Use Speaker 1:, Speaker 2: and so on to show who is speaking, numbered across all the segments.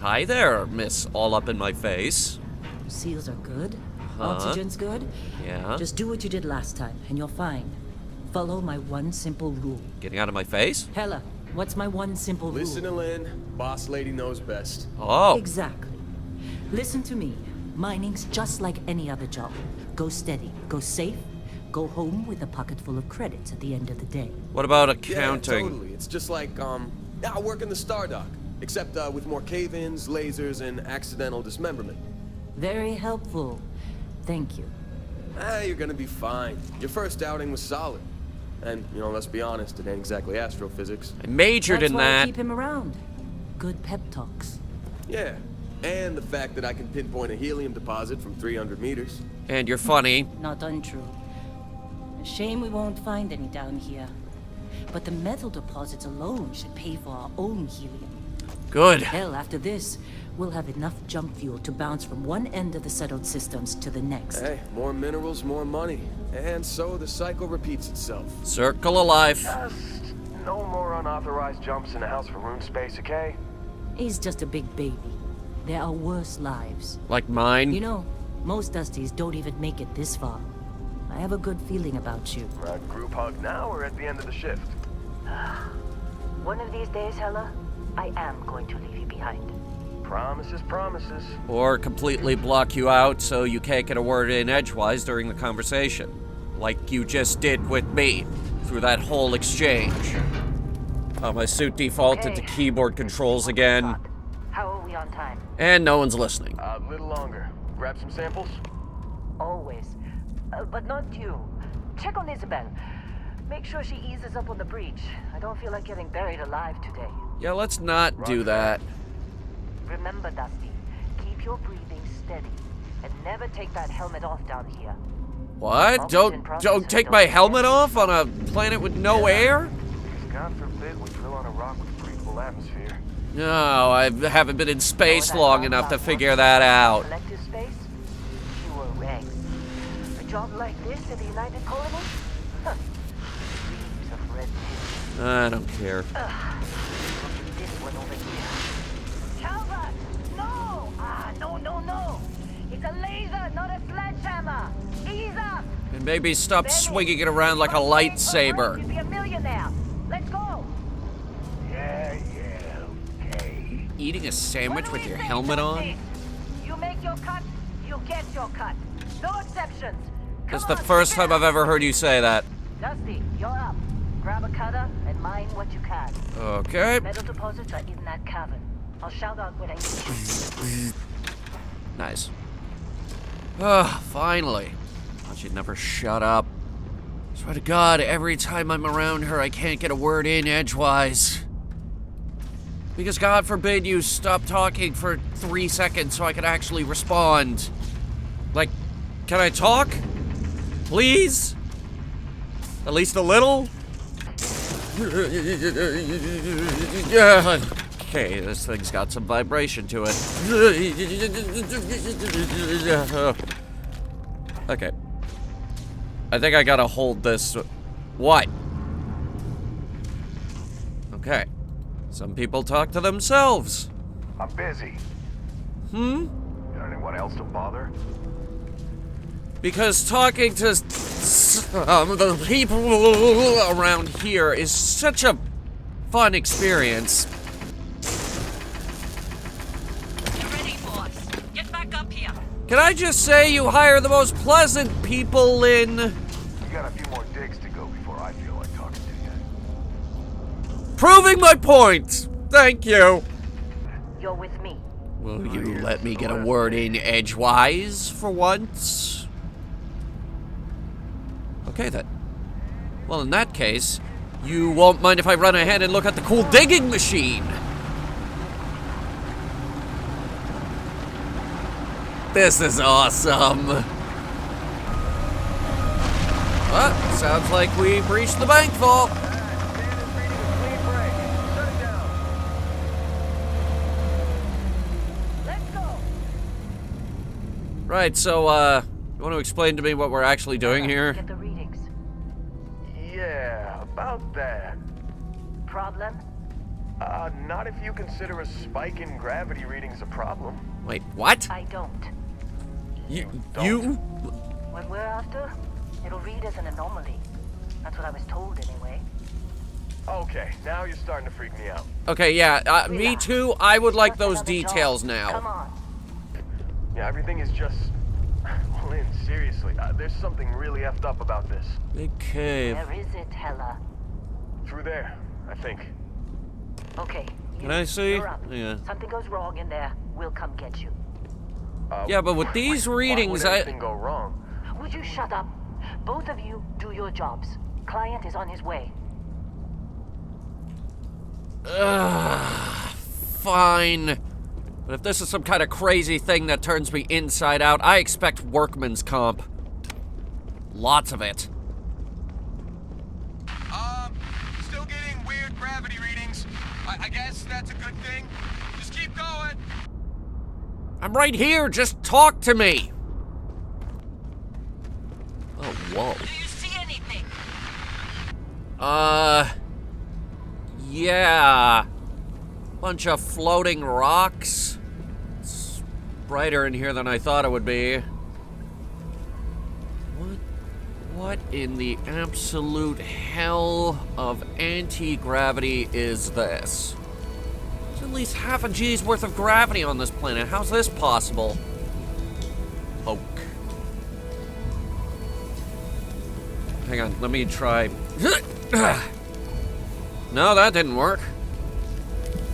Speaker 1: Hi there, Miss All Up in My Face.
Speaker 2: Seals are good. Oxygen's good.
Speaker 1: Yeah.
Speaker 2: Just do what you did last time, and you're fine. Follow my one simple rule.
Speaker 1: Getting out of my face?
Speaker 2: Hella, what's my one simple rule?
Speaker 3: Listen to Lynn. Boss lady knows best.
Speaker 1: Oh.
Speaker 2: Exactly. Listen to me. Mining's just like any other job. Go steady, go safe, go home with a pocket full of credits at the end of the day.
Speaker 1: What about
Speaker 3: Yeah,
Speaker 1: accounting?
Speaker 3: totally. It's just like, I work in the Star Dock. Except, with more cave-ins, lasers, and accidental dismemberment.
Speaker 2: Very helpful. Thank you.
Speaker 3: You're gonna be fine. Your first outing was solid. And, let's be honest, it ain't exactly astrophysics.
Speaker 1: I majored
Speaker 2: That's
Speaker 1: in
Speaker 2: why I
Speaker 1: that.
Speaker 2: keep him around. Good pep talks.
Speaker 3: Yeah. And the fact that I can pinpoint a helium deposit from 300 meters.
Speaker 1: And you're funny.
Speaker 2: Not untrue. A shame we won't find any down here. But the metal deposits alone should pay for our own helium.
Speaker 1: Good.
Speaker 2: Hell, after this, we'll have enough jump fuel to bounce from one end of the settled systems to the next.
Speaker 3: Hey, more minerals, more money. And so the cycle repeats itself.
Speaker 1: Circle of life.
Speaker 4: Just no more unauthorized jumps in the house for room space, okay?
Speaker 2: He's just a big baby. There are worse lives.
Speaker 1: Like mine.
Speaker 2: You know, most Dusties don't even make it this far. I have a good feeling about you.
Speaker 4: Group hug now or at the end of the shift?
Speaker 2: One of these days, Hella, I am going to leave you behind.
Speaker 4: Promises, promises.
Speaker 1: Or completely block you out so you can't get a word in edgewise during the conversation. Like you just did with me through that whole exchange. Oh, my suit defaulted to keyboard controls again.
Speaker 2: How are we on time?
Speaker 1: And no one's listening.
Speaker 4: A little longer. Grab some samples?
Speaker 2: Always. But not you. Check on Isabel. Make sure she eases up on the breach. I don't feel like getting buried alive today.
Speaker 1: Yeah, let's not do that.
Speaker 2: Remember, Dusty, keep your breathing steady. And never take that helmet off down here.
Speaker 1: What? Don't take my helmet off on a planet with no air?
Speaker 4: Because God forbid we drill on a rock with a breathable atmosphere.
Speaker 1: No, I haven't been in space long enough to figure that out.
Speaker 2: Collective space? Pure rags. A job like this in the United Colony? Huh. Dreams of red tape.
Speaker 1: I don't care.
Speaker 2: Look at this one over here. Calvert! No! No. It's a laser, not a sledgehammer. Ease up.
Speaker 1: And maybe stop swinging it around like a lightsaber.
Speaker 2: You'd be a millionaire. Let's go.
Speaker 4: Yeah, okay.
Speaker 1: Eating a sandwich with your helmet on?
Speaker 2: You make your cut, you get your cut. No exceptions.
Speaker 1: That's the first time I've ever heard you say that.
Speaker 2: Dusty, you're up. Grab a cutter and mine what you can.
Speaker 1: Okay.
Speaker 2: Metal deposits are in that cavern. I'll shout out when I need you.
Speaker 1: Nice. Ah, finally. Thought she'd never shut up. Swear to God, every time I'm around her, I can't get a word in edgewise. Because God forbid you stop talking for 3 seconds so I can actually respond. Like, can I talk? Please? At least a little? Okay, this thing's got some vibration to it. Okay. I think I gotta hold this. What? Okay. Some people talk to themselves.
Speaker 4: I'm busy. Got anyone else to bother?
Speaker 1: Because talking to the people around here is such a fun experience.
Speaker 5: You're ready, boss. Get back up here.
Speaker 1: Can I just say you hire the most pleasant people in...
Speaker 4: You got a few more digs to go before I feel like talking to you.
Speaker 1: Proving my point! Thank you.
Speaker 2: You're with me.
Speaker 1: Will you let me get a word in edgewise for once? Okay then. Well, in that case, you won't mind if I run ahead and look at the cool digging machine. This is awesome. Well, sounds like we breached the bank vault.
Speaker 4: Standard reading a clean break. Shut it down.
Speaker 2: Let's go.
Speaker 1: Right, so, you want to explain to me what we're actually doing here?
Speaker 2: Get the readings.
Speaker 4: Yeah, about that.
Speaker 2: Problem?
Speaker 4: Not if you consider a spike in gravity readings a problem.
Speaker 1: Wait, what?
Speaker 2: I don't.
Speaker 1: You?
Speaker 2: What we're after, it'll read as an anomaly. That's what I was told anyway.
Speaker 4: Okay, now you're starting to freak me out.
Speaker 1: Okay, yeah, me
Speaker 2: Relax.
Speaker 1: too. I would like
Speaker 2: Just
Speaker 1: those
Speaker 2: another
Speaker 1: details
Speaker 2: job.
Speaker 1: now.
Speaker 2: Come on.
Speaker 4: Yeah, everything is just... Well, Lynn, seriously, there's something really effed up about this.
Speaker 1: Big cave.
Speaker 2: Where is it, Hella?
Speaker 4: Through there, I think.
Speaker 2: Okay.
Speaker 1: Can I see?
Speaker 2: You're up.
Speaker 1: Yeah.
Speaker 2: Something goes wrong in there, we'll come get you.
Speaker 1: Yeah, but with these readings,
Speaker 4: why would anything go wrong?
Speaker 2: Would you shut up? Both of you do your jobs. Client is on his way.
Speaker 1: Fine. But if this is some kind of crazy thing that turns me inside out, I expect workman's comp. Lots of it.
Speaker 3: Still getting weird gravity readings. I guess that's a good thing. Just keep going.
Speaker 1: I'm right here, just talk to me! Oh, whoa.
Speaker 5: Do you see anything?
Speaker 1: Yeah. Bunch of floating rocks. It's brighter in here than I thought it would be. What in the absolute hell of anti-gravity is this? There's at least half a G's worth of gravity on this planet. How's this possible? Poke. Hang on, let me try. No, that didn't work.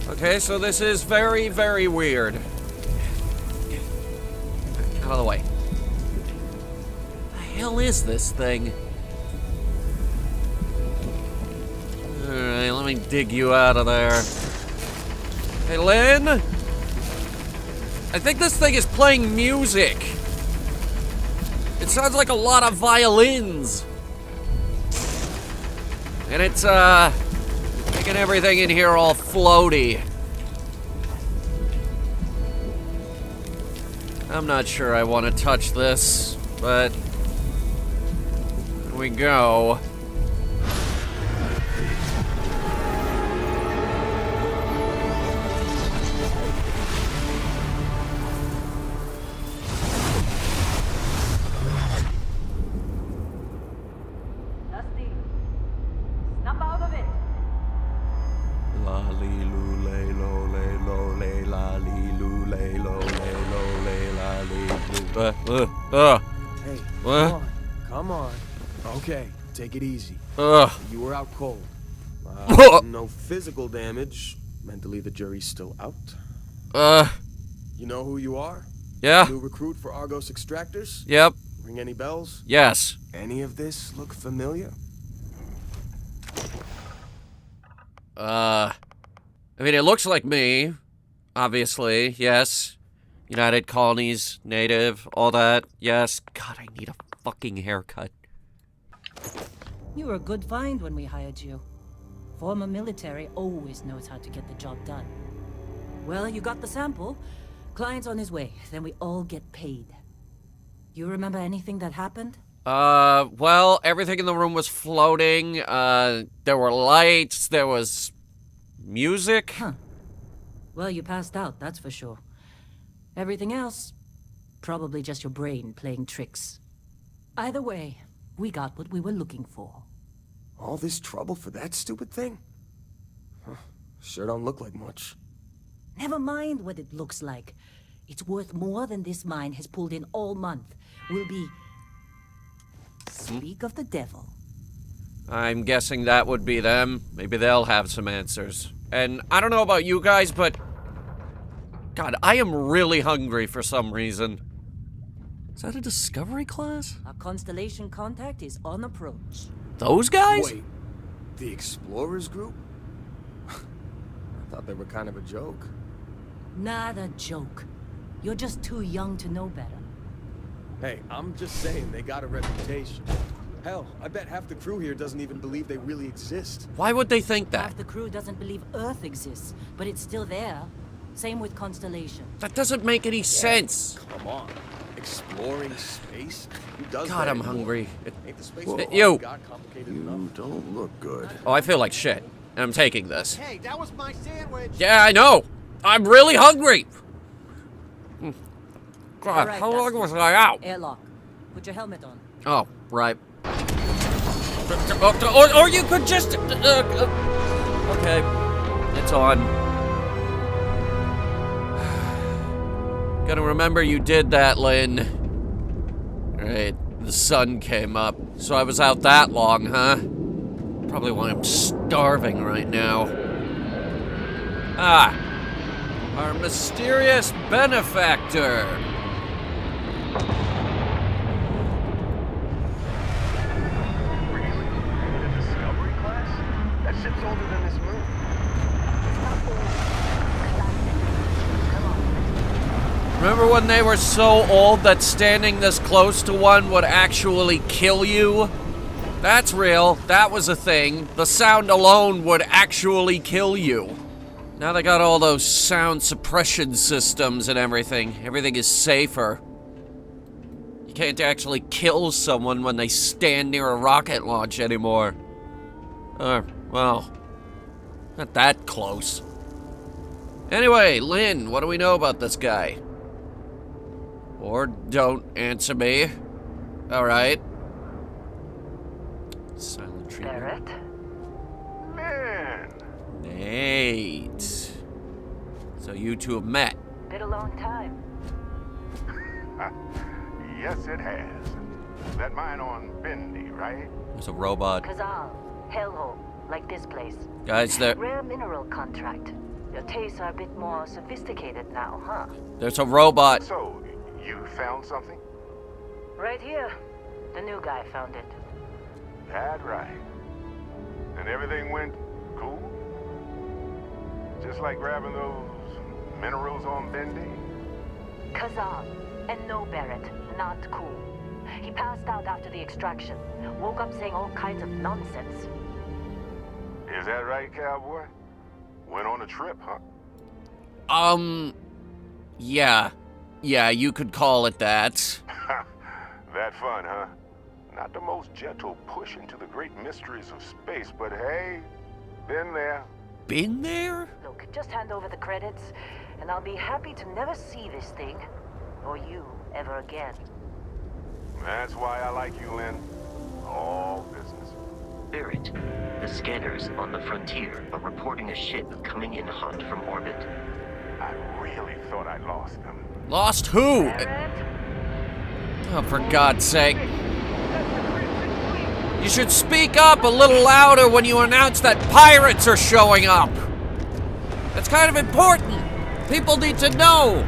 Speaker 1: Okay, so this is very, very weird. Out of the way. The hell is this thing? Alright, let me dig you out of there. Hey, Lynn? I think this thing is playing music. It sounds like a lot of violins. And it's, making everything in here all floaty. I'm not sure I want to touch this, but here we go.
Speaker 2: Dusty, snap out of it.
Speaker 1: La li lu le lo le lo le la li lu le lo le lo le la li lu.
Speaker 3: Hey,
Speaker 1: What?
Speaker 3: come on. Okay, take it easy.
Speaker 1: Ugh.
Speaker 3: You were out cold. No physical damage. Mentally, the jury's still out. You know who you are?
Speaker 1: Yeah.
Speaker 3: New recruit for Argos Extractors?
Speaker 1: Yep.
Speaker 3: Ring any bells?
Speaker 1: Yes.
Speaker 3: Any of this look familiar?
Speaker 1: I mean, it looks like me. Obviously, yes. United Colonies, native, all that. Yes. God, I need a fucking haircut.
Speaker 6: You were a good find when we hired you. Former military always knows how to get the job done. Well, you got the sample. Client's on his way, then we all get paid. You remember anything that happened?
Speaker 1: Well, everything in the room was floating. There were lights, there was music.
Speaker 6: Huh. Well, you passed out, that's for sure. Everything else, probably just your brain playing tricks. Either way, we got what we were looking for.
Speaker 3: All this trouble for that stupid thing? Huh, sure don't look like much.
Speaker 6: Never mind what it looks like. It's worth more than this mine has pulled in all month. Will be... Speak of the devil.
Speaker 1: I'm guessing that would be them. Maybe they'll have some answers. And I don't know about you guys, but... God, I am really hungry for some reason. Is that a Discovery class?
Speaker 6: Our Constellation contact is on approach.
Speaker 1: Those guys?
Speaker 3: Wait, the Explorers group? I thought they were kind of a joke.
Speaker 6: Not a joke. You're just too young to know better.
Speaker 3: Hey, I'm just saying they got a reputation. Hell, I bet half the crew here doesn't even believe they really exist.
Speaker 1: Why would they think that?
Speaker 6: Half the crew doesn't believe Earth exists, but it's still there. Same with Constellation.
Speaker 1: That doesn't make any sense.
Speaker 3: Come on. Exploring space? Who does
Speaker 1: God,
Speaker 3: that
Speaker 1: I'm
Speaker 3: anymore?
Speaker 1: hungry.
Speaker 3: Ain't the space
Speaker 1: Whoa.
Speaker 3: program
Speaker 1: You.
Speaker 3: got complicated enough?
Speaker 4: Don't look good.
Speaker 1: Oh, I feel like shit. And I'm taking this.
Speaker 7: Hey, that was my sandwich.
Speaker 1: Yeah, I know. I'm really hungry. God,
Speaker 6: All right,
Speaker 1: how long
Speaker 6: Dusty.
Speaker 1: was I out?
Speaker 6: Airlock. Put your helmet on.
Speaker 1: Oh, right. Or you could just... okay. It's on. Gotta remember you did that, Lynn. Right, the sun came up, so I was out that long, huh? Probably why I'm starving right now. Ah, our mysterious benefactor.
Speaker 4: Really? The Discovery class? That ship's older than this moon.
Speaker 1: Remember when they were so old that standing this close to one would actually kill you? That's real. That was a thing. The sound alone would actually kill you. Now they got all those sound suppression systems and everything. Everything is safer. You can't actually kill someone when they stand near a rocket launch anymore. Well, not that close. Anyway, Lynn, what do we know about this guy? Or don't answer me. Alright. Silent treatment.
Speaker 2: Barrett?
Speaker 4: Man,
Speaker 1: Nate. So you two have met.
Speaker 2: Been a long time.
Speaker 4: yes it has. That mine on Bendy, right?
Speaker 1: There's a robot.
Speaker 2: Kazal, hellhole, like this place.
Speaker 1: Guys, there,
Speaker 2: Rare mineral contract. Your tastes are a bit more sophisticated now, huh?
Speaker 1: there's a robot.
Speaker 4: So, you found something?
Speaker 2: Right here. The new guy found it.
Speaker 4: That right. And everything went cool? Just like grabbing those minerals on Bendy?
Speaker 2: Kazal. And no, Barrett, not cool. He passed out after the extraction. Woke up saying all kinds of nonsense.
Speaker 4: Is that right, cowboy? Went on a trip, huh?
Speaker 1: Yeah. Yeah, you could call it that.
Speaker 4: That fun, huh? Not the most gentle push into the great mysteries of space, but hey, been there.
Speaker 1: Been there?
Speaker 2: Look, just hand over the credits, and I'll be happy to never see this thing, or you, ever again.
Speaker 4: That's why I like you, Lynn. All business.
Speaker 8: Barrett, the scanners on the frontier are reporting a ship coming in hot from orbit.
Speaker 4: I really thought I lost them.
Speaker 1: Lost who?
Speaker 2: Barrett?
Speaker 1: Oh, for God's sake. You should speak up a little louder when you announce that pirates are showing up. That's kind of important. People need to know.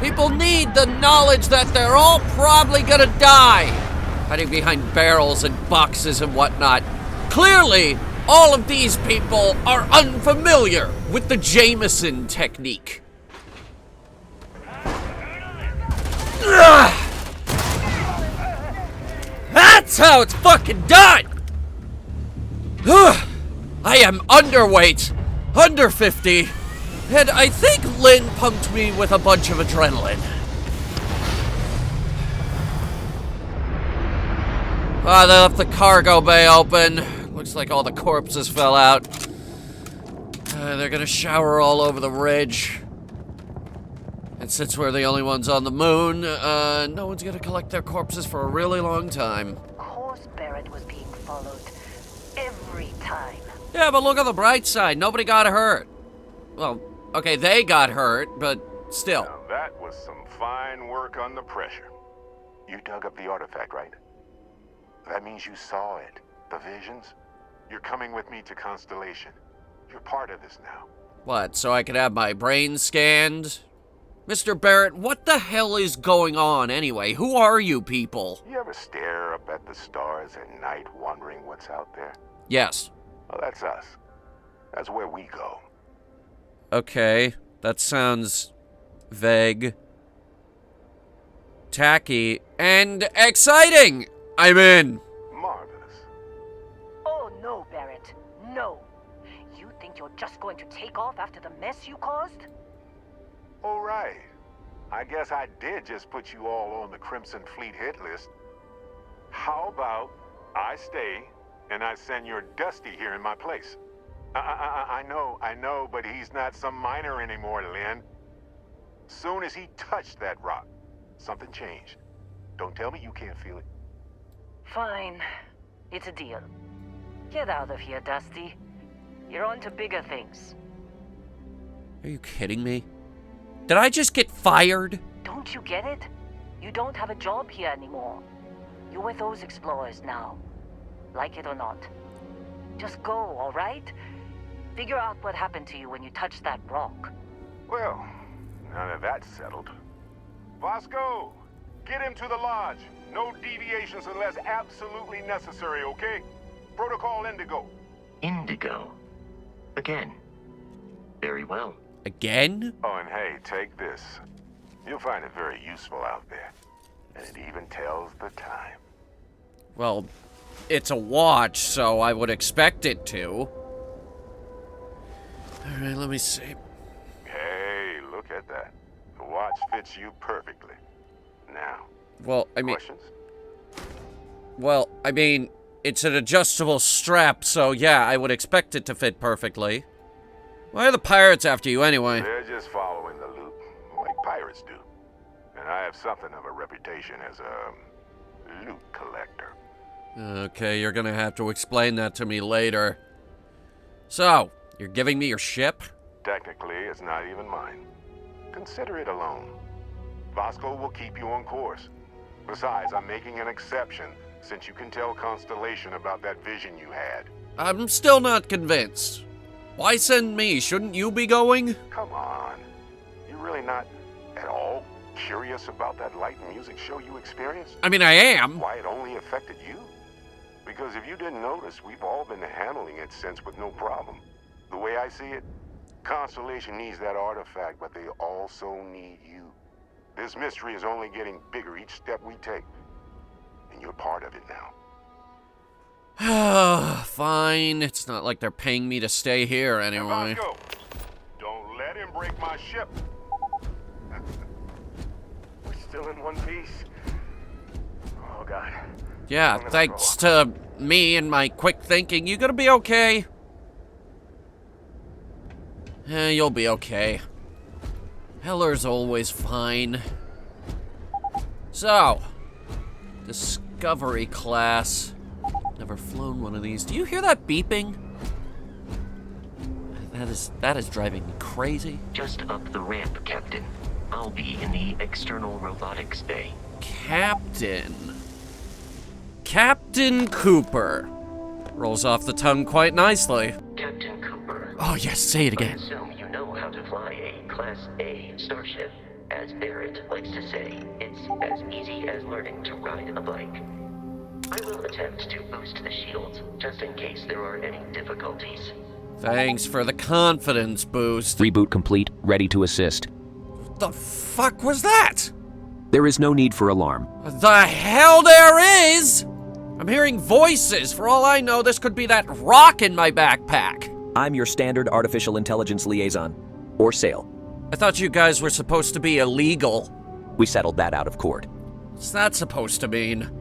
Speaker 1: People need the knowledge that they're all probably gonna die. Hiding behind barrels and boxes and whatnot. Clearly, all of these people are unfamiliar with the Jameson technique. Ugh. That's how it's fucking done! Ugh. I am underweight, under 50, and I think Lynn pumped me with a bunch of adrenaline. Ah, they left the cargo bay open. Looks like all the corpses fell out. They're gonna shower all over the ridge. And since we're the only ones on the moon, no one's gonna collect their corpses for a really long time.
Speaker 2: Of course Barrett was being followed. Every time.
Speaker 1: Yeah, but look on the bright side. Nobody got hurt. Well, okay, they got hurt, but still.
Speaker 4: Now that was some fine work under pressure. You dug up the artifact, right? That means you saw it. The visions? You're coming with me to Constellation. You're part of this now.
Speaker 1: What, so I could have my brain scanned? Mr. Barrett, what the hell is going on anyway? Who are you people?
Speaker 4: You ever stare up at the stars at night wondering what's out there?
Speaker 1: Yes.
Speaker 4: Well, that's us. That's where we go.
Speaker 1: Okay, that sounds vague, tacky, and exciting! I'm in.
Speaker 4: Marvelous.
Speaker 2: Oh no, Barrett. No. You think you're just going to take off after the mess you caused?
Speaker 4: All right. I guess I did just put you all on the Crimson Fleet hit list. How about I stay and I send your Dusty here in my place? I know, but he's not some miner anymore, Lynn. Soon as he touched that rock, something changed. Don't tell me you can't feel it.
Speaker 2: Fine. It's a deal. Get out of here, Dusty. You're on to bigger things.
Speaker 1: Are you kidding me? Did I just get fired?
Speaker 2: Don't you get it? You don't have a job here anymore. You're with those explorers now. Like it or not. Just go, all right? Figure out what happened to you when you touched that rock.
Speaker 4: Well, now that that's settled. Vasco, get him to the lodge. No deviations unless absolutely necessary, okay? Protocol Indigo.
Speaker 8: Indigo. Again. Very well.
Speaker 1: Again?
Speaker 4: Oh, and hey, take this. You'll find it very useful out there. And it even tells the time.
Speaker 1: Well, it's a watch, so I would expect it to. Alright, let me see.
Speaker 4: Hey, look at that. The watch fits you perfectly. Now,
Speaker 1: Well, I mean...
Speaker 4: questions?
Speaker 1: Well, I mean, it's an adjustable strap, so yeah, I would expect it to fit perfectly. Why are the pirates after you anyway?
Speaker 4: They're just following the loot, like pirates do. And I have something of a reputation as a loot collector.
Speaker 1: Okay, you're gonna have to explain that to me later. So, you're giving me your ship?
Speaker 4: Technically, it's not even mine. Consider it a loan. Vasco will keep you on course. Besides, I'm making an exception, since you can tell Constellation about that vision you had.
Speaker 1: I'm still not convinced. Why send me? Shouldn't you be going?
Speaker 4: Come on. You're really not at all curious about that light and music show you experienced?
Speaker 1: I mean, I am.
Speaker 4: Why it only affected you? Because if you didn't notice, we've all been handling it since with no problem. The way I see it, Constellation needs that artifact, but they also need you. This mystery is only getting bigger each step we take. And you're part of it now.
Speaker 1: Fine. It's not like they're paying me to stay here
Speaker 4: And
Speaker 1: anyway.
Speaker 4: Vasco, don't let him break my ship. We're still in one piece. Oh, God.
Speaker 1: Yeah, thanks to me and my quick thinking, you gonna be okay? You'll be okay. Heller's always fine. So, Discovery class. Never flown one of these. Do you hear that beeping? That is driving me crazy.
Speaker 8: Just up the ramp, Captain. I'll be in the external robotics bay.
Speaker 1: Captain Cooper. Rolls off the tongue quite nicely.
Speaker 8: Captain Cooper.
Speaker 1: Oh yes, say it
Speaker 8: I
Speaker 1: again.
Speaker 8: assume you know how to fly a Class A starship. As Barrett likes to say, it's as easy as learning to ride a bike. I will attempt to boost the shields, just in case there are any difficulties.
Speaker 1: Thanks for the confidence boost.
Speaker 7: Reboot complete, ready to assist.
Speaker 1: What the fuck was that?
Speaker 7: There is no need for alarm.
Speaker 1: The hell there is! I'm hearing voices. For all I know, this could be that rock in my backpack.
Speaker 7: I'm your standard artificial intelligence liaison, or S.A.I.L.
Speaker 1: I thought you guys were supposed to be illegal.
Speaker 7: We settled that out of court.
Speaker 1: What's that supposed to mean?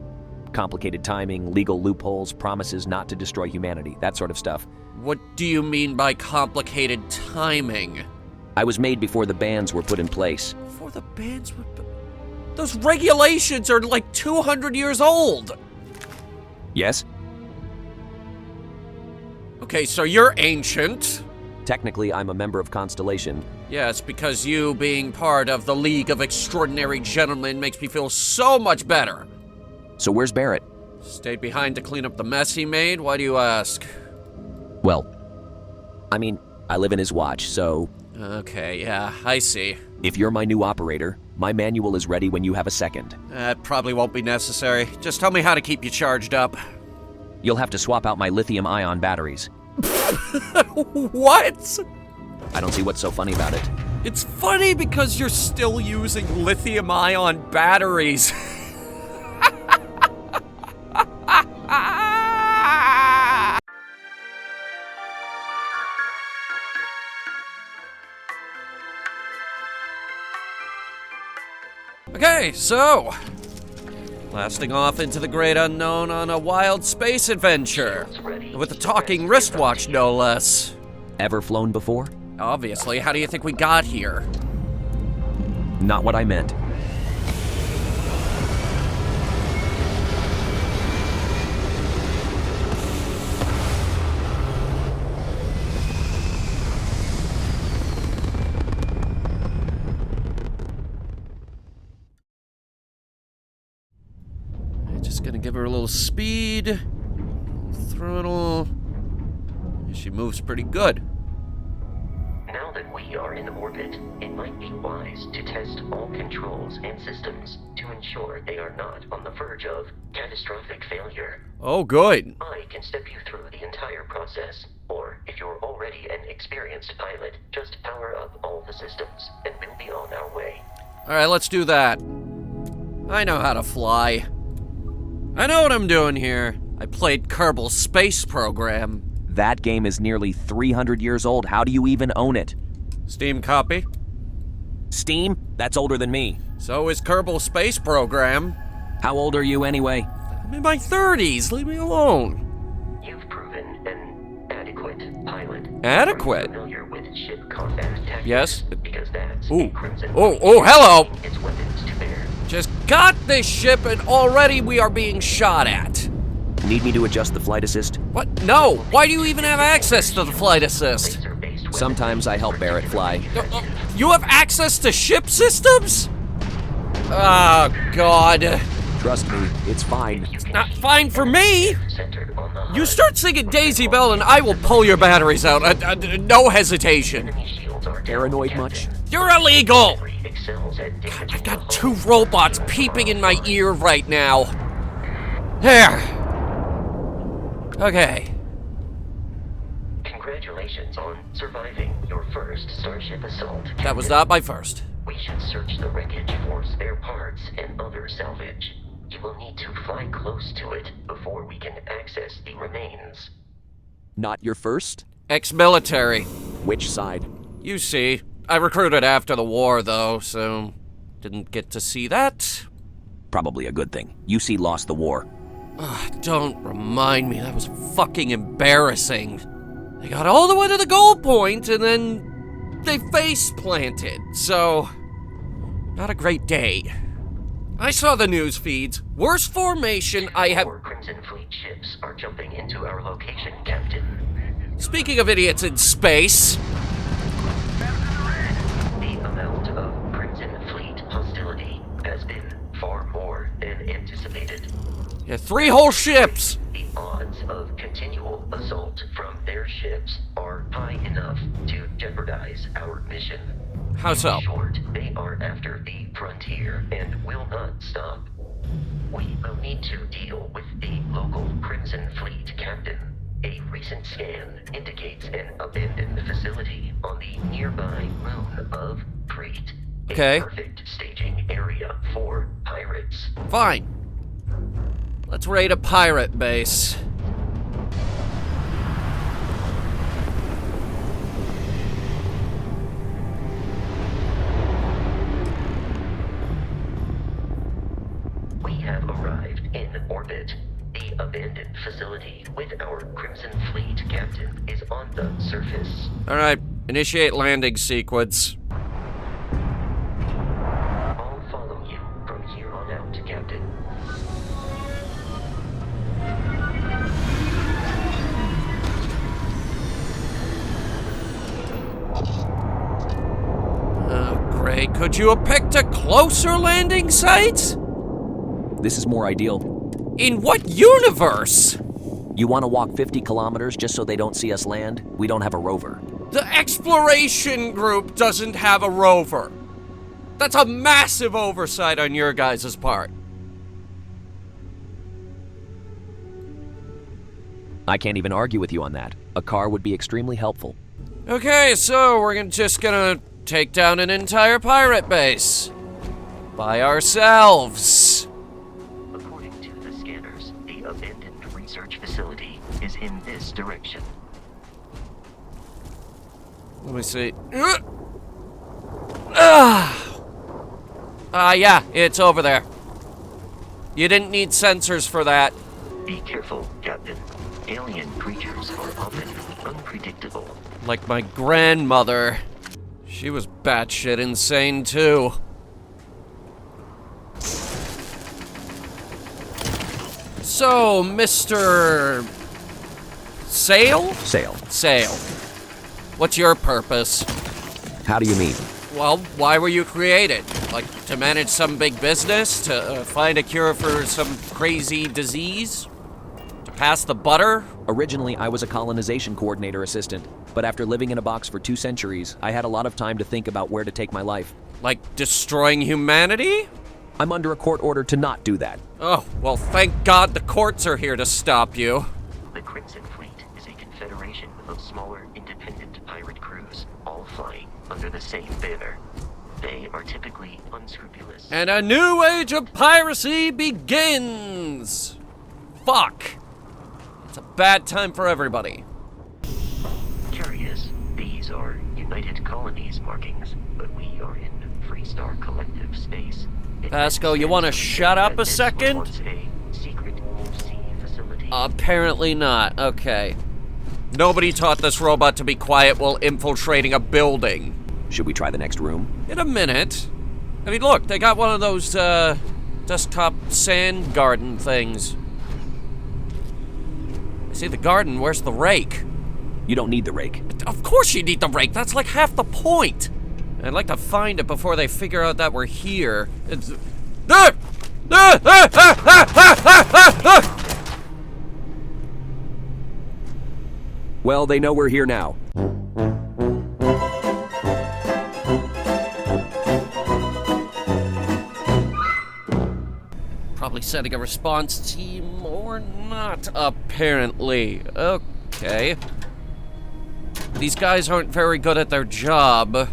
Speaker 7: Complicated timing, legal loopholes, promises not to destroy humanity, that sort of stuff.
Speaker 1: What do you mean by complicated timing?
Speaker 7: I was made before the bans were put in place.
Speaker 1: Before the bans were... Those regulations are like 200 years old.
Speaker 7: Yes?
Speaker 1: Okay, so you're ancient.
Speaker 7: Technically, I'm a member of Constellation.
Speaker 1: Yes, because you being part of the League of Extraordinary Gentlemen makes me feel so much better.
Speaker 7: So where's Barrett?
Speaker 1: Stayed behind to clean up the mess he made? Why do you ask?
Speaker 7: Well, I mean, I live in his watch, so...
Speaker 1: Okay, yeah, I see.
Speaker 7: If you're my new operator, my manual is ready when you have a second.
Speaker 1: That probably won't be necessary. Just tell me how to keep you charged up.
Speaker 7: You'll have to swap out my lithium-ion batteries.
Speaker 1: What?
Speaker 7: I don't see what's so funny about it.
Speaker 1: It's funny because you're still using lithium-ion batteries. Okay, so, blasting off into the great unknown on a wild space adventure, with a talking wristwatch, no less.
Speaker 7: Ever flown before?
Speaker 1: Obviously. How do you think we got here?
Speaker 7: Not what I meant.
Speaker 1: Just gonna give her a little speed. Throttle. She moves pretty good.
Speaker 8: Now that we are in orbit, it might be wise to test all controls and systems to ensure they are not on the verge of catastrophic failure.
Speaker 1: Oh, good.
Speaker 8: I can step you through the entire process, or if you're already an experienced pilot, just power up all the systems, and we'll be on our way.
Speaker 1: Alright, let's do that. I know how to fly. I know what I'm doing here. I played Kerbal Space Program.
Speaker 7: That game is nearly 300 years old. How do you even own it?
Speaker 1: Steam copy.
Speaker 7: Steam? That's older than me.
Speaker 1: So is Kerbal Space Program.
Speaker 7: How old are you anyway?
Speaker 1: I'm in my 30s. Leave me alone.
Speaker 8: You've proven an adequate pilot.
Speaker 1: Adequate?
Speaker 8: Are you familiar with ship combat tactics?
Speaker 1: Yes.
Speaker 8: Because that's
Speaker 1: Ooh.
Speaker 8: a Crimson
Speaker 1: Oh, hello.
Speaker 8: its weapons to bear.
Speaker 1: Just got this ship and already we are being shot at.
Speaker 7: Need me to adjust the flight assist?
Speaker 1: What? No. Why do you even have access to the flight assist?
Speaker 8: Laser-based weapons
Speaker 7: Sometimes I help Barrett fly.
Speaker 1: You have access to ship systems? Oh, God.
Speaker 7: Trust me, it's fine.
Speaker 1: Not fine for me.
Speaker 8: centered on the
Speaker 1: You start singing Daisy Bell and I will pull your batteries out. No hesitation.
Speaker 8: enemy shields are down,
Speaker 7: Paranoid much?
Speaker 8: Captain.
Speaker 1: You're illegal.
Speaker 8: Excels at damaging
Speaker 1: I've got
Speaker 8: the
Speaker 1: 2
Speaker 8: hull.
Speaker 1: robots peeping in my ear right now. There. Okay.
Speaker 8: Congratulations on surviving your first Starship assault.
Speaker 1: That was
Speaker 8: Captain.
Speaker 1: not my first.
Speaker 8: We should search the wreckage for spare parts and other salvage. You will need to fly close to it before we can access the remains.
Speaker 7: Not your first?
Speaker 1: Ex-military.
Speaker 7: Which side?
Speaker 1: You see. I recruited after the war, though, so didn't get to see that.
Speaker 7: Probably a good thing. UC lost the war.
Speaker 1: Don't remind me. That was fucking embarrassing. They got all the way to the goal point, and then they face planted. So, not a great day. I saw the news feeds. Worst formation I have.
Speaker 8: 4 Crimson Fleet ships are jumping into our location, Captain.
Speaker 1: Speaking of idiots in space.
Speaker 8: The amount of Crimson Fleet hostility has been far more than anticipated.
Speaker 1: Yeah, 3 whole ships.
Speaker 8: The odds of continual assault from their ships are high enough to jeopardize our mission.
Speaker 1: How so?
Speaker 8: In short, they are after the frontier and will not stop. We will need to deal with the local Crimson Fleet captain. A recent scan indicates an abandoned facility on the nearby moon of Crete.
Speaker 1: Okay.
Speaker 8: A perfect staging area for pirates.
Speaker 1: Fine. Let's raid a pirate base.
Speaker 8: We have arrived in orbit. The abandoned facility with our Crimson Fleet captain is on the surface.
Speaker 1: Alright, initiate landing sequence.
Speaker 8: I'll follow you from here on out, Captain.
Speaker 1: Oh, great. Could you have picked a closer landing site?
Speaker 7: This is more ideal.
Speaker 1: In what universe?
Speaker 7: You want to walk 50 kilometers just so they don't see us land? We don't have a rover.
Speaker 1: The exploration group doesn't have a rover. That's a massive oversight on your guys' part.
Speaker 7: I can't even argue with you on that. A car would be extremely helpful.
Speaker 1: Okay, so we're just gonna take down an entire pirate base. By ourselves.
Speaker 8: According to the scanners, the abandoned research facility is in this direction.
Speaker 1: Let me see. Yeah, it's over there. You didn't need sensors for that.
Speaker 8: Be careful, Captain. Alien creatures are often unpredictable.
Speaker 1: Like my grandmother. She was batshit insane, too. So, Mr. S.A.I.L?
Speaker 7: S.A.I.L.
Speaker 1: S.A.I.L. What's your purpose?
Speaker 7: How do you mean?
Speaker 1: Well, why were you created? Like, to manage some big business? To find a cure for some crazy disease? To pass the butter?
Speaker 7: Originally, I was a colonization coordinator assistant, but after living in a box for 2 centuries, I had a lot of time to think about where to take my life.
Speaker 1: Like, destroying humanity?
Speaker 7: I'm under a court order to not do that.
Speaker 1: Oh, well, thank God the courts are here to stop you.
Speaker 8: The Crimson Fleet is a confederation of smaller, independent pirate crews, all flying under the same banner. They are typically unscrupulous.
Speaker 1: And a new age of piracy begins! Fuck. It's a bad time for everybody.
Speaker 8: Curious, these are United Colonies markings, but we are in Freestar Collective space.
Speaker 1: Vasco, you want to shut up a second?
Speaker 8: Was a secret sea facility.
Speaker 1: Apparently not. Okay. Nobody taught this robot to be quiet while infiltrating a building.
Speaker 7: Should we try the next room?
Speaker 1: In a minute. I mean, look, they got one of those, desktop sand garden things. I see the garden. Where's the rake?
Speaker 7: You don't need the rake.
Speaker 1: Of course you need the rake. That's like half the point. I'd like to find it before they figure out that we're here. It's...
Speaker 7: Well, they know we're here now.
Speaker 1: Probably sending a response team or not, apparently. Okay. These guys aren't very good at their job.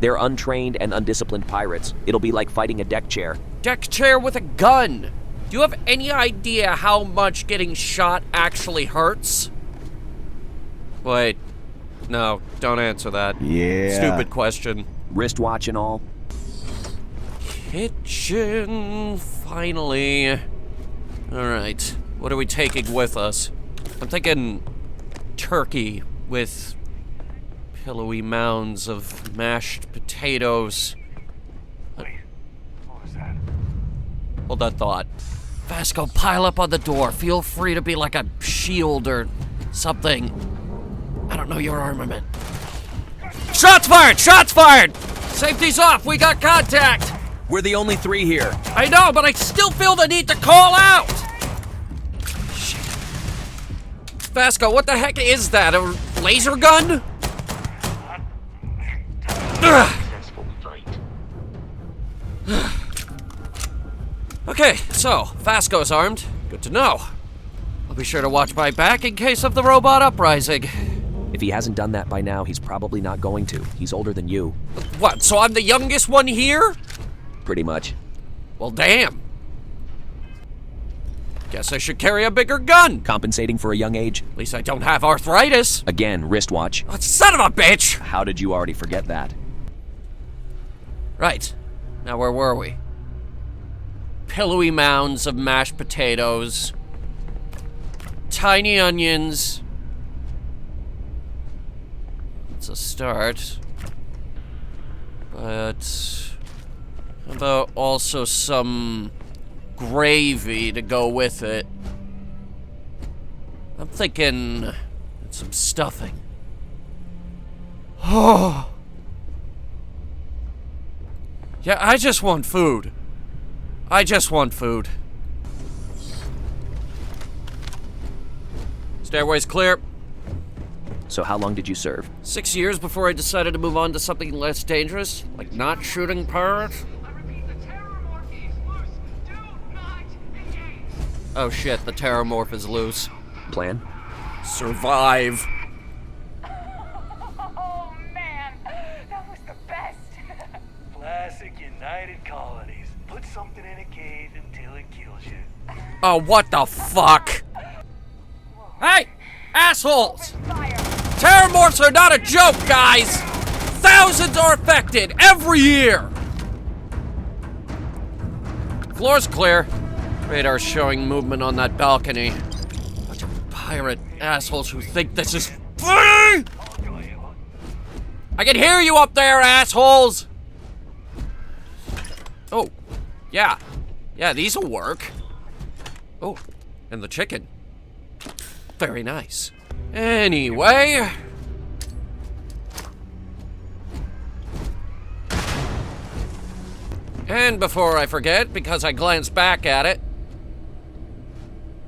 Speaker 7: They're untrained and undisciplined pirates. It'll be like fighting a deck chair.
Speaker 1: Deck chair with a gun! Do you have any idea how much getting shot actually hurts? Wait. No, don't answer that.
Speaker 7: Yeah.
Speaker 1: Stupid question.
Speaker 7: Wristwatch and all.
Speaker 1: Kitchen, finally. Alright, what are we taking with us? I'm thinking turkey with pillowy mounds of mashed potatoes.
Speaker 4: Wait, what was that?
Speaker 1: Hold that thought. Vasco, pile up on the door. Feel free to be like a shield or something. I don't know your armament. Shots fired! Shots fired! Safety's off! We got contact!
Speaker 7: We're the only 3 here.
Speaker 1: I know, but I still feel the need to call out! Shit. Vasco, what the heck is that? A laser gun?
Speaker 8: Successful fight.
Speaker 1: Okay, so, Vasco's armed. Good to know. I'll be sure to watch my back in case of the robot uprising.
Speaker 7: If he hasn't done that by now, he's probably not going to. He's older than you.
Speaker 1: What, so I'm the youngest one here?
Speaker 7: Pretty much.
Speaker 1: Well, damn. Guess I should carry a bigger gun.
Speaker 7: Compensating for a young age?
Speaker 1: At least I don't have arthritis.
Speaker 7: Again, wristwatch.
Speaker 1: Oh, son of a bitch!
Speaker 7: How did you already forget that?
Speaker 1: Right. Now where were we? Pillowy mounds of mashed potatoes. Tiny onions. It's a start. But how about also some gravy to go with it? I'm thinking some stuffing. Oh. Yeah, I just want food. I just want food. Stairway's clear.
Speaker 7: So how long did you serve?
Speaker 1: 6 years before I decided to move on to something less dangerous, like not shooting pirates.
Speaker 5: I repeat, the terrormorph is loose. Do not engage.
Speaker 1: Oh shit, the terrormorph is loose.
Speaker 7: Plan?
Speaker 1: Survive.
Speaker 2: Oh man, that was the best.
Speaker 9: Classic United Colonies. Put something in a cave until it kills you.
Speaker 1: Oh, what the fuck? Hey! Assholes! Terrormorphs are not a joke, guys! Thousands are affected every year! Floor's clear. Radar showing movement on that balcony. Bunch of pirate assholes who think this is funny! I can hear you up there, assholes! Oh, yeah. Yeah, these'll work. Oh, and the chicken. Very nice. Anyway... And before I forget, because I glanced back at it,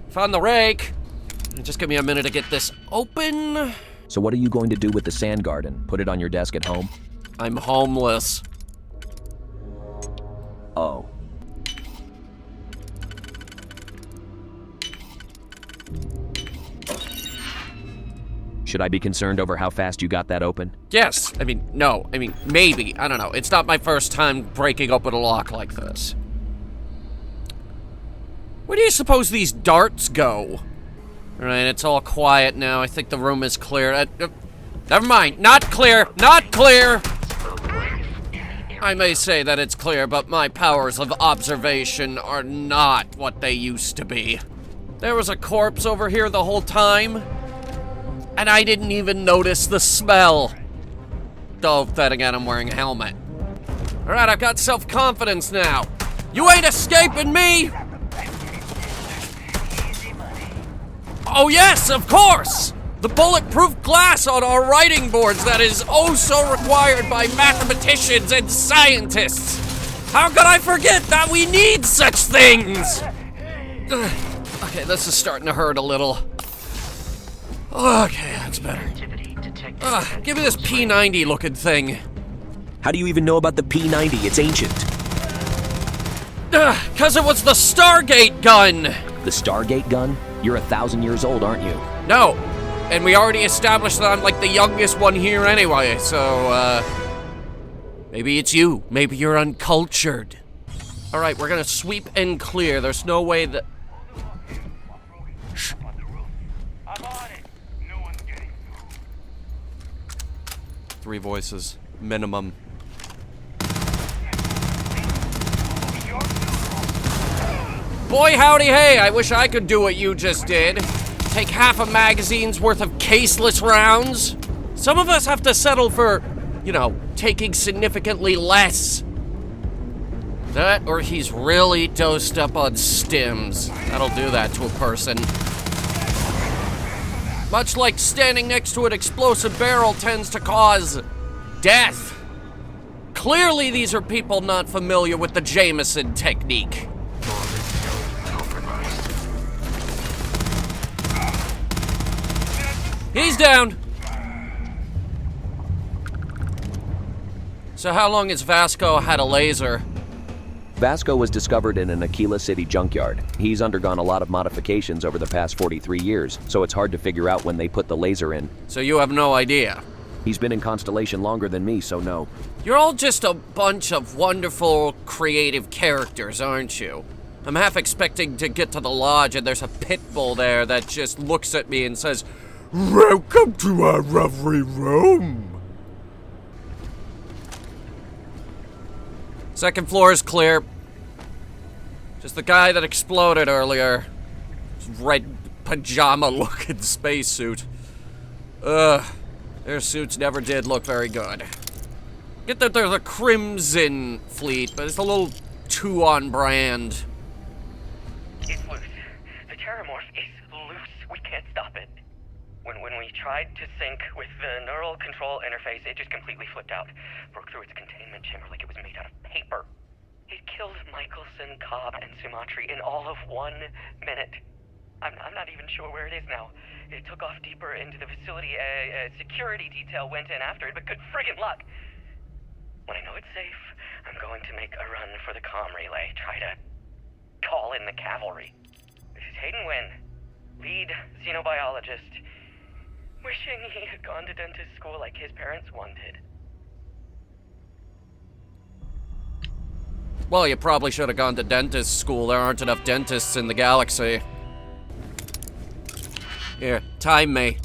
Speaker 1: found the rake. Just give me a minute to get this open.
Speaker 7: So what are you going to do with the sand garden? Put it on your desk at home?
Speaker 1: I'm homeless.
Speaker 7: Oh. Should I be concerned over how fast you got that open?
Speaker 1: Yes. I mean, no. I mean, maybe. I don't know. It's not my first time breaking open a lock like this. Where do you suppose these darts go? Alright, it's all quiet now. I think the room is clear. Never mind. Not clear. Not clear! I may say that it's clear, but my powers of observation are not what they used to be. There was a corpse over here the whole time, and I didn't even notice the smell. Though, then again, I'm wearing a helmet. Alright, I've got self-confidence now. You ain't escaping me! Oh yes, of course! The bulletproof glass on our writing boards that is oh so required by mathematicians and scientists. How could I forget that we need such things? Okay, this is starting to hurt a little. Okay, that's better. Give me this P90 looking thing.
Speaker 7: How do you even know about the P90? It's ancient.
Speaker 1: 'Cause it was the Stargate gun!
Speaker 7: The Stargate gun? You're 1,000 years old, aren't you?
Speaker 1: No, and we already established that I'm like the youngest one here anyway, so, maybe it's you. Maybe you're uncultured. Alright, we're gonna sweep and clear. There's no way that... Shh.
Speaker 9: I'm on it. No one's getting through.
Speaker 1: 3 voices, minimum. Boy howdy hey, I wish I could do what you just did. Take half a magazine's worth of caseless rounds. Some of us have to settle for, you know, taking significantly less. That, or he's really dosed up on stims. That'll do that to a person. Much like standing next to an explosive barrel tends to cause death. Clearly these are people not familiar with the Jameson technique. He's down! So how long has Vasco had a laser?
Speaker 7: Vasco was discovered in an Aquila City junkyard. He's undergone a lot of modifications over the past 43 years, so it's hard to figure out when they put the laser in.
Speaker 1: So you have no idea?
Speaker 7: He's been in Constellation longer than me, so no.
Speaker 1: You're all just a bunch of wonderful, creative characters, aren't you? I'm half expecting to get to the lodge and there's a pit bull there that just looks at me and says, "Welcome to our lovely room." Second floor is clear. Just the guy that exploded earlier. Red pajama-looking spacesuit. Their suits never did look very good. Get that they're the Crimson Fleet, but it's a little too on brand.
Speaker 8: It's loose. The Terramorph is loose. We can't stop it. When we tried to sync with the neural control interface, it just completely flipped out. Broke through its containment chamber like it was made out of paper. It killed Michelson, Cobb, and Sumatri in all of 1 minute. I'm not even sure where it is now. It took off deeper into the facility. A security detail went in after it, but good friggin' luck. When I know it's safe, I'm going to make a run for the comm relay. Try to call in the cavalry. This is Hayden Wynn, lead xenobiologist. Wishing he had gone to dentist school like his parents wanted.
Speaker 1: Well, you probably should have gone to dentist school. There aren't enough dentists in the galaxy. Here, time me.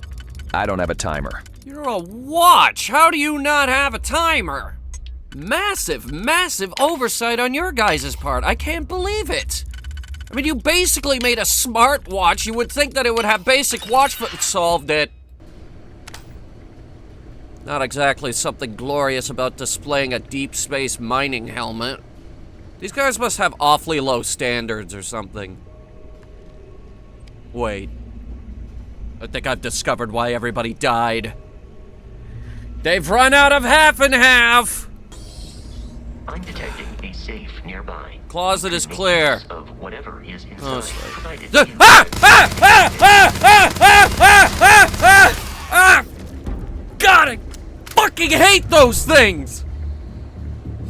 Speaker 7: I don't have a timer.
Speaker 1: You're a watch! How do you not have a timer? Massive, massive oversight on your guys' part. I can't believe it. I mean, you basically made a smart watch. You would think that it would have basic watch... Solved it. Not exactly something glorious about displaying a deep space mining helmet. These guys must have awfully low standards or something. Wait. I think I've discovered why everybody died. They've run out of half and half!
Speaker 8: I'm detecting a safe nearby.
Speaker 1: Closet is clear.
Speaker 8: Of whatever is inside.
Speaker 1: Oh,
Speaker 8: provided
Speaker 1: God, I fucking hate those things!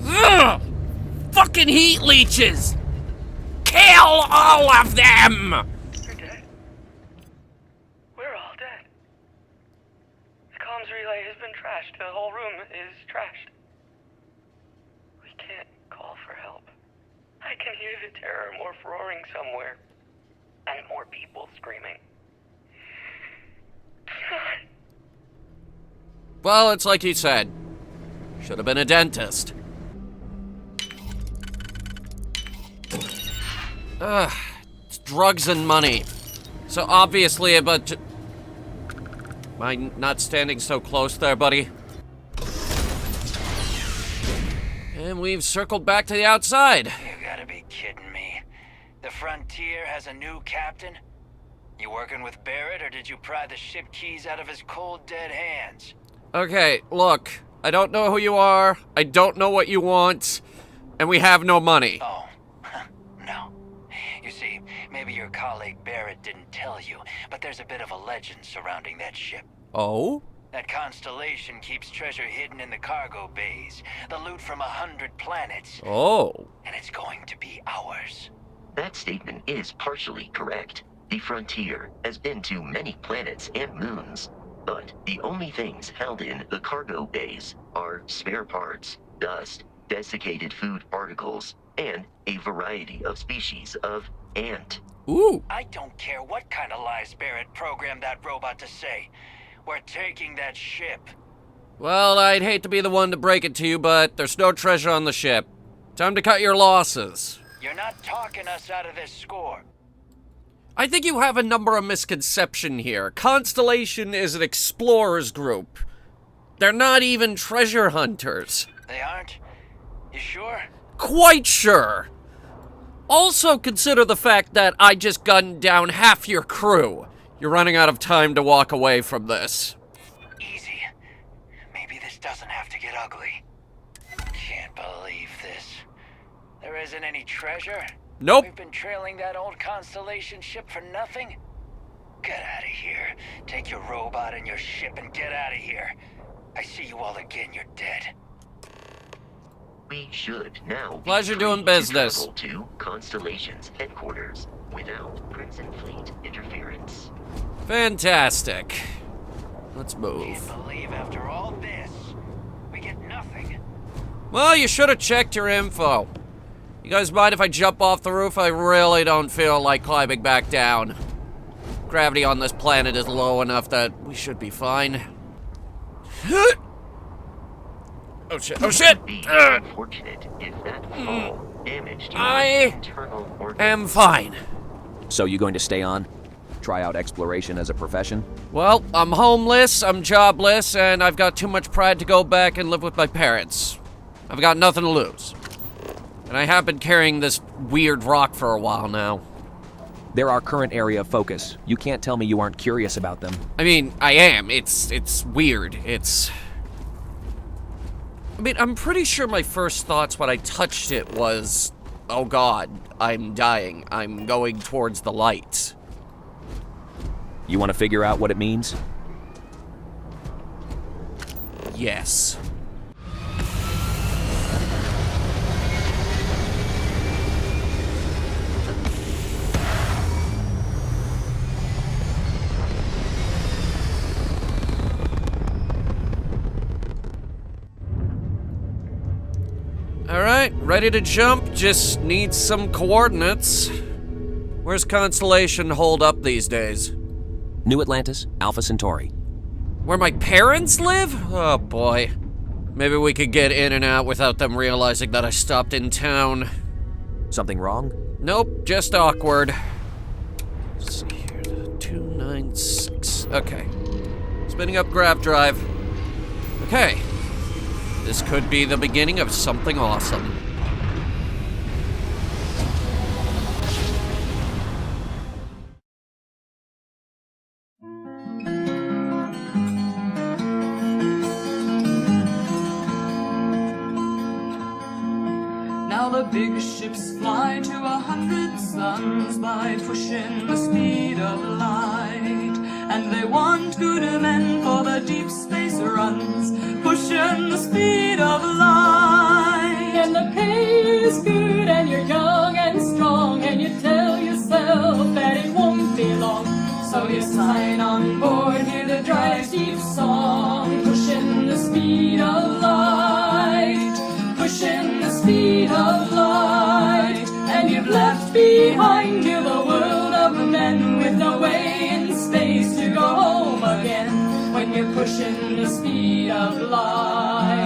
Speaker 1: Ugh! Fucking heat leeches! Kill all of them!
Speaker 9: You're dead. We're all dead. The comms relay has been trashed. The whole room is trashed. We can't call for help. I can hear the terror morph roaring somewhere. And more people screaming. God.
Speaker 1: Well, it's like you said. Should have been a dentist. Ugh, it's drugs and money. So obviously a bunch of... Am I not standing so close there, buddy? And we've circled back to the outside.
Speaker 10: You gotta be kidding me. The Frontier has a new captain? You working with Barrett, or did you pry the ship keys out of his cold, dead hands?
Speaker 1: Okay, look. I don't know who you are. I don't know what you want. And we have no money.
Speaker 10: Oh, no. You see, maybe your colleague Barrett didn't tell you, but there's a bit of a legend surrounding that ship.
Speaker 1: Oh?
Speaker 10: That constellation keeps treasure hidden in the cargo bays, the loot from 100 planets.
Speaker 1: Oh.
Speaker 10: And it's going to be ours.
Speaker 8: That statement is partially correct. The Frontier has been to many planets and moons, but the only things held in the cargo bays are spare parts, dust, desiccated food particles, and a variety of species of ant.
Speaker 1: Ooh.
Speaker 10: I don't care what kind of lies Barrett programmed that robot to say. We're taking that ship.
Speaker 1: Well, I'd hate to be the one to break it to you, but there's no treasure on the ship. Time to cut your losses.
Speaker 10: You're not talking us out of this score.
Speaker 1: I think you have a number of misconceptions here. Constellation is an explorers group. They're not even treasure hunters.
Speaker 10: They aren't? You sure?
Speaker 1: Quite sure. Also consider the fact that I just gunned down half your crew. You're running out of time to walk away from this.
Speaker 10: Easy. Maybe this doesn't have to get ugly. Can't believe this. There isn't any treasure?
Speaker 1: Nope.
Speaker 10: We've been trailing that old Constellation ship for nothing? Get out of here. Take your robot and your ship and get out of here. I see you all again, you're dead.
Speaker 8: We should now be
Speaker 1: Pleasure
Speaker 8: free
Speaker 1: doing
Speaker 8: to
Speaker 1: business.
Speaker 8: travel to Constellation's headquarters without Crimson Fleet interference.
Speaker 1: Fantastic. Let's move.
Speaker 10: Can't believe after all this, we get nothing.
Speaker 1: Well, you should have checked your info. You guys mind if I jump off the roof? I really don't feel like climbing back down. Gravity on this planet is low enough that we should be fine. Oh shit, oh shit!
Speaker 8: It would be unfortunate if that fall damaged your
Speaker 1: I
Speaker 8: internal organs.
Speaker 1: am fine.
Speaker 7: So you going to stay on? Try out exploration as a profession?
Speaker 1: Well, I'm homeless, I'm jobless, and I've got too much pride to go back and live with my parents. I've got nothing to lose. And I have been carrying this weird rock for a while now.
Speaker 7: They're our current area of focus. You can't tell me you aren't curious about them.
Speaker 1: I mean, I am. It's weird. I mean, I'm pretty sure my first thoughts when I touched it was, oh god, I'm dying. I'm going towards the light.
Speaker 7: You want to figure out what it means?
Speaker 1: Yes. Alright, ready to jump, just need some coordinates. Where's Constellation holed up these days?
Speaker 7: New Atlantis, Alpha Centauri.
Speaker 1: Where my parents live? Oh boy. Maybe we could get in and out without them realizing that I stopped in town.
Speaker 7: Something wrong?
Speaker 1: Nope, just awkward. Let's see here, 296. Okay. Spinning up grav drive. Okay. This could be the beginning of something awesome.
Speaker 11: Now the big ships fly to 100 suns by pushing the speed of light. And they want good men for the deep space runs, pushing the speed of light.
Speaker 12: And the pay is good and you're young and strong, and you tell yourself that it won't be long. So you sign on board, hear the drive's deep song, pushing the speed of light, pushing the speed of light. And you've left behind you the world of men with no way in space to go home again when you're pushing the speed of light.